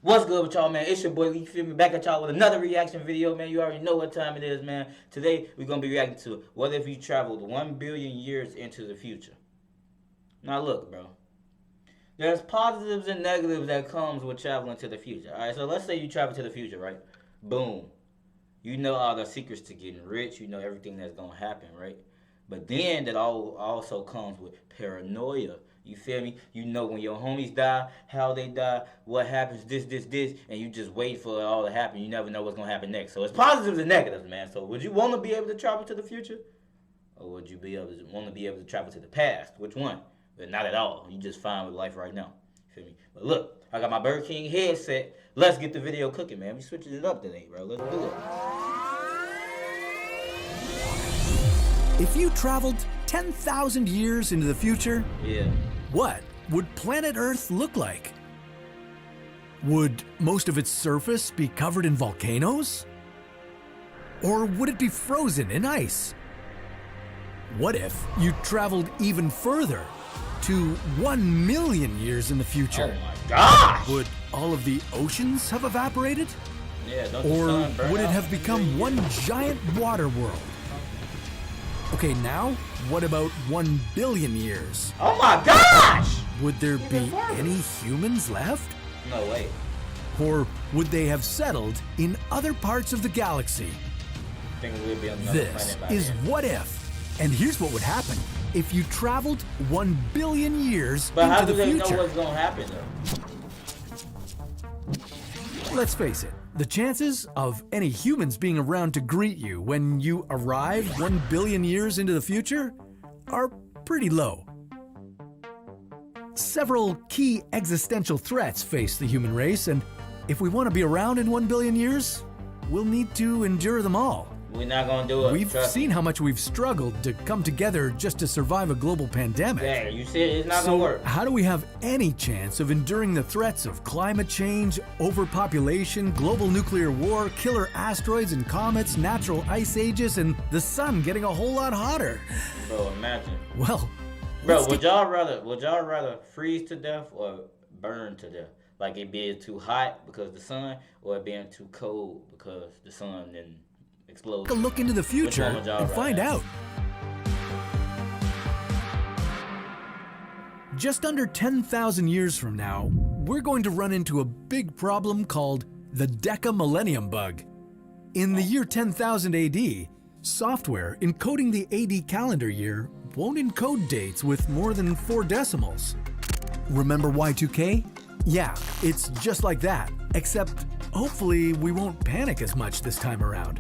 What's good with y'all, man? It's your boy Leek, feel me? Back at y'all with another reaction video, man. You already know what time it is, man. Today, we're going to be reacting to what if you traveled 1 billion years into the future. Now, look, bro. There's positives and negatives that comes with traveling to the future. All right, so let's say you travel to the future, right? Boom. You know all the secrets to getting rich. You know everything that's going to happen, right? But then that also comes with paranoia. You feel me? You know when your homies die, how they die, what happens, this, and you just wait for it all to happen. You never know what's going to happen next. So it's positives and negatives, man. So would you want to be able to travel to the future? Or would you want to be able to travel to the past? Which one? But not at all. You just fine with life right now. You feel me? But look, I got my Burger King headset. Let's get the video cooking, man. We switching it up today, bro. Let's do it. If you traveled 10,000 years into the future, what would planet Earth look like? Would most of its surface be covered in volcanoes? Or would it be frozen in ice? What if you traveled even further, to 1 million years in the future? Oh my gosh! Would all of the oceans have evaporated? Yeah, or would it have become one giant water world? Okay, now, what about 1 billion years? Oh my gosh! Would there be any humans left? No way. Or would they have settled in other parts of the galaxy? I think we'll be on another This planet by is then. what if. And here's what would happen if you traveled 1 billion years But how into do the they future. know what's gonna happen though? Let's face it, the chances of any humans being around to greet you when you arrive 1 billion years into the future are pretty low. Several key existential threats face the human race, and if we want to be around in 1 billion years, we'll need to endure them all. We're not gonna do it. We've seen how much we've struggled to come together just to survive a global pandemic. Yeah, you said it's not So gonna work. how do we have any chance of enduring the threats of climate change, overpopulation, global nuclear war, killer asteroids and comets, natural ice ages, and the sun getting a whole lot hotter? Bro, imagine. Well, Bro, would y'all rather freeze to death or burn to death? Like it being too hot because of the sun, or it being too cold because the sun then explodes? take a look into the future Which one would y'all and find rather? out. Just under 10,000 years from now, we're going to run into a big problem called the Deca-millennium bug. In the year 10,000 AD, software encoding the AD calendar year won't encode dates with more than 4 decimals. Remember Y2K? Yeah, it's just like that, except hopefully we won't panic as much this time around.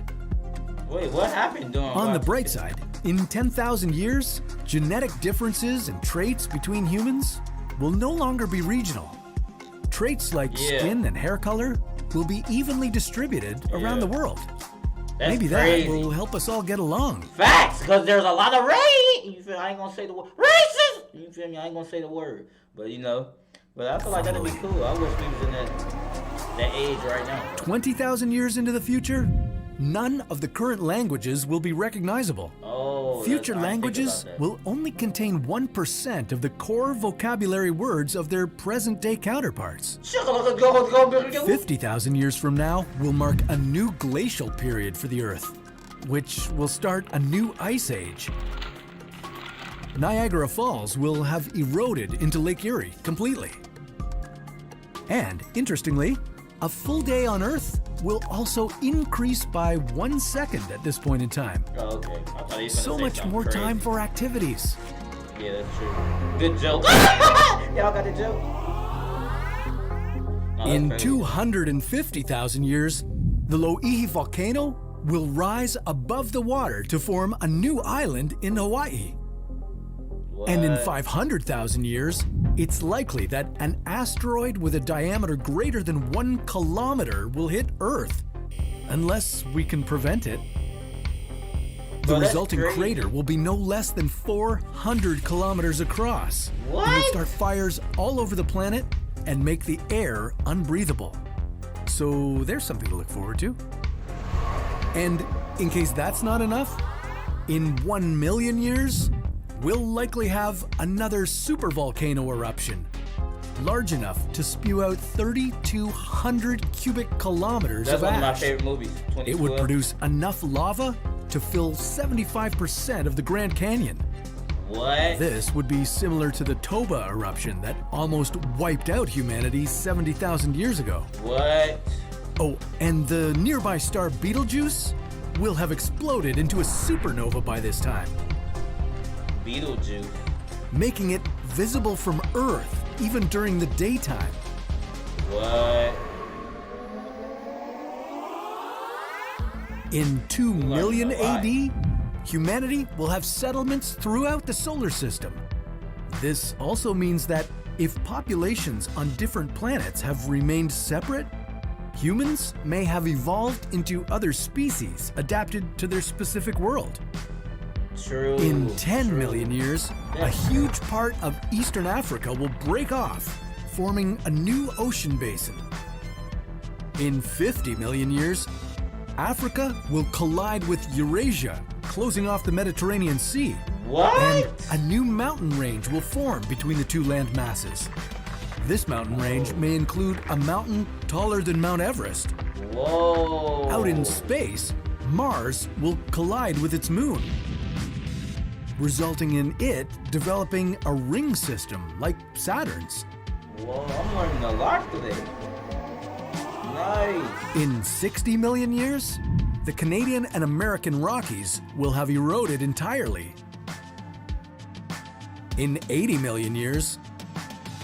Wait, what happened during On the Y2K? bright side, in 10,000 years, genetic differences and traits between humans will no longer be regional. Traits like skin and hair color will be evenly distributed around the world. That's Maybe crazy. that will help us all get along. Facts, because there's a lot of race. You feel? I ain't gonna say the word racist. You feel me? I ain't gonna say the word, but you know. But I feel like that'd be cool. I wish we was in that age right now. 20,000 years into the future, none of the current languages will be recognizable. Oh, Future I didn't think languages about that. will only contain 1% of the core vocabulary words of their present-day counterparts. 50,000 years from now will mark a new glacial period for the Earth, which will start a new ice age. Niagara Falls will have eroded into Lake Erie completely. And, interestingly, a full day on Earth will also increase by 1 second at this point in time. Oh, okay. I thought he was So gonna say much something more crazy. time for activities. Yeah, that's true. Good joke. Y'all got the joke? No, that's In crazy. 250,000 years, the Loihi volcano will rise above the water to form a new island in Hawaii. And in What? 500,000 years, it's likely that an asteroid with a diameter greater than 1 kilometer will hit Earth, unless we can prevent it. The Bro, that's resulting crazy. crater will be no less than 400 kilometers across. It will What? start fires all over the planet and make the air unbreathable. So there's something to look forward to. And in case that's not enough, in 1 million years, we'll likely have another supervolcano eruption. large enough to spew out 3,200 cubic kilometers That's of one of my ash. favorite movies. It would produce enough lava to fill 75% of the Grand Canyon. What? This would be similar to the Toba eruption that almost wiped out humanity 70,000 years ago. What? Oh, and the nearby star Betelgeuse will have exploded into a supernova by this time, Beetlejuice. making it visible from Earth even during the daytime. What? In 2 million a lot. AD, humanity will have settlements throughout the solar system. This also means that if populations on different planets have remained separate, humans may have evolved into other species adapted to their specific world. True. In 10 true. million years, a That's huge part of Eastern Africa will break off, forming a new ocean basin. In 50 million years, Africa will collide with Eurasia, closing off the Mediterranean Sea. What? And a new mountain range will form between the two land masses. This mountain range may include a mountain taller than Mount Everest. Whoa. Out in space, Mars will collide with its moon, resulting in it developing a ring system like Saturn's. Whoa, I'm learning a lot today. Nice. In 60 million years, the Canadian and American Rockies will have eroded entirely. In 80 million years,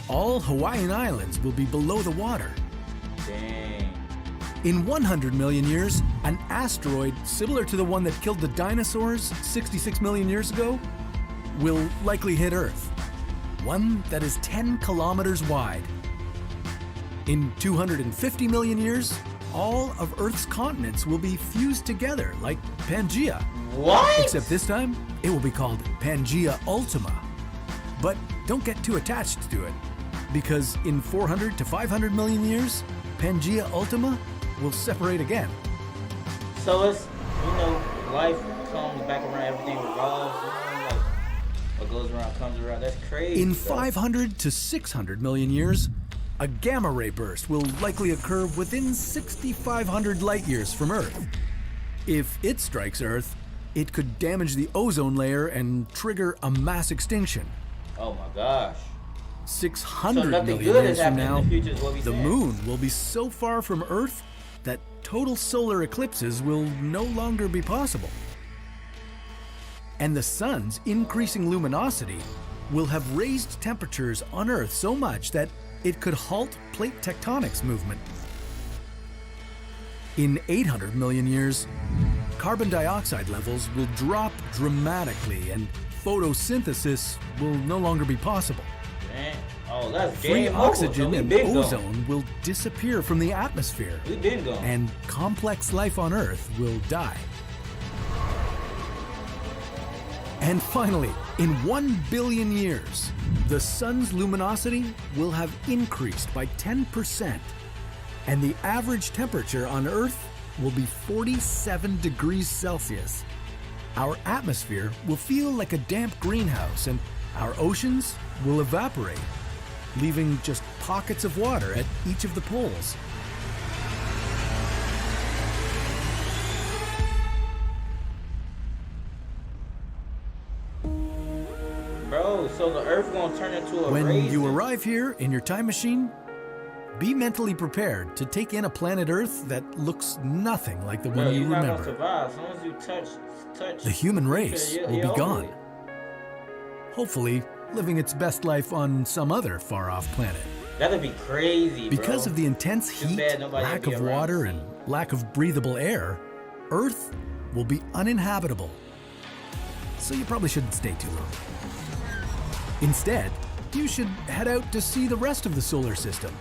all Hawaiian Islands will be below the water. Dang. In 100 million years, an asteroid similar to the one that killed the dinosaurs 66 million years ago will likely hit Earth. One that is 10 kilometers wide. In 250 million years, all of Earth's continents will be fused together like Pangea. What? Except this time, it will be called Pangea Ultima. But don't get too attached to it, because in 400 to 500 million years, Pangea Ultima will separate again. So it's, life comes back around, everything revolves, like what goes around comes around. That's crazy. In bro. 500 to 600 million years, a gamma ray burst will likely occur within 6,500 light years from Earth. If it strikes Earth, it could damage the ozone layer and trigger a mass extinction. Oh my gosh. 600 So nothing million good years is from happening now, in the future is what we the saying. moon will be so far from Earth that total solar eclipses will no longer be possible. And the sun's increasing luminosity will have raised temperatures on Earth so much that it could halt plate tectonics movement. In 800 million years, carbon dioxide levels will drop dramatically and photosynthesis will no longer be possible. Man. Oh, that's Free game over. oxygen So we and been gone. ozone will disappear from the atmosphere, We been gone. and complex life on Earth will die. And finally, in 1 billion years, the sun's luminosity will have increased by 10%, and the average temperature on Earth will be 47 degrees Celsius. Our atmosphere will feel like a damp greenhouse, and our oceans will evaporate, leaving just pockets of water at each of the poles. Bro, so the Earth gonna turn into a When raisin? you arrive here in your time machine, be mentally prepared to take in a planet Earth that looks nothing like the Bro, one you you're not gonna remember. survive. As long as you touch. The human race you're will be over gone. it. Hopefully, living its best life on some other far-off planet. That'd be crazy, Because bro. of the intense Too heat, bad nobody lack will be of around water, to and see. lack of breathable air, Earth will be uninhabitable. So you probably shouldn't stay too long. Instead, you should head out to see the rest of the solar system.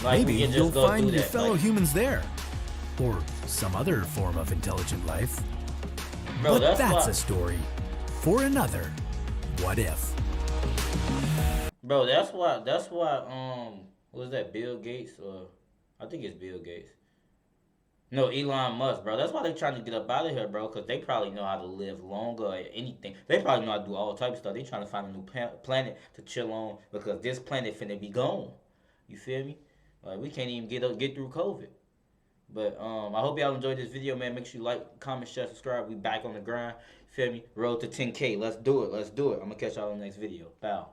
Like, Maybe we can just you'll go find through your that, fellow like- humans there. Or some other form of intelligent life. Bro, But that's why, a story for another What If. Bro, that's why, what was that, Bill Gates, or, I think it's Bill Gates. No, Elon Musk, bro. That's why they're trying to get up out of here, bro. Because they probably know how to live longer or anything. They probably know how to do all types of stuff. They trying to find a new planet to chill on because this planet finna be gone. You feel me? Like we can't even get through COVID. But I hope y'all enjoyed this video, man. Make sure you like, comment, share, subscribe. We back on the grind. Feel me? Road to 10K. Let's do it. Let's do it. I'm gonna catch y'all in the next video. Bow.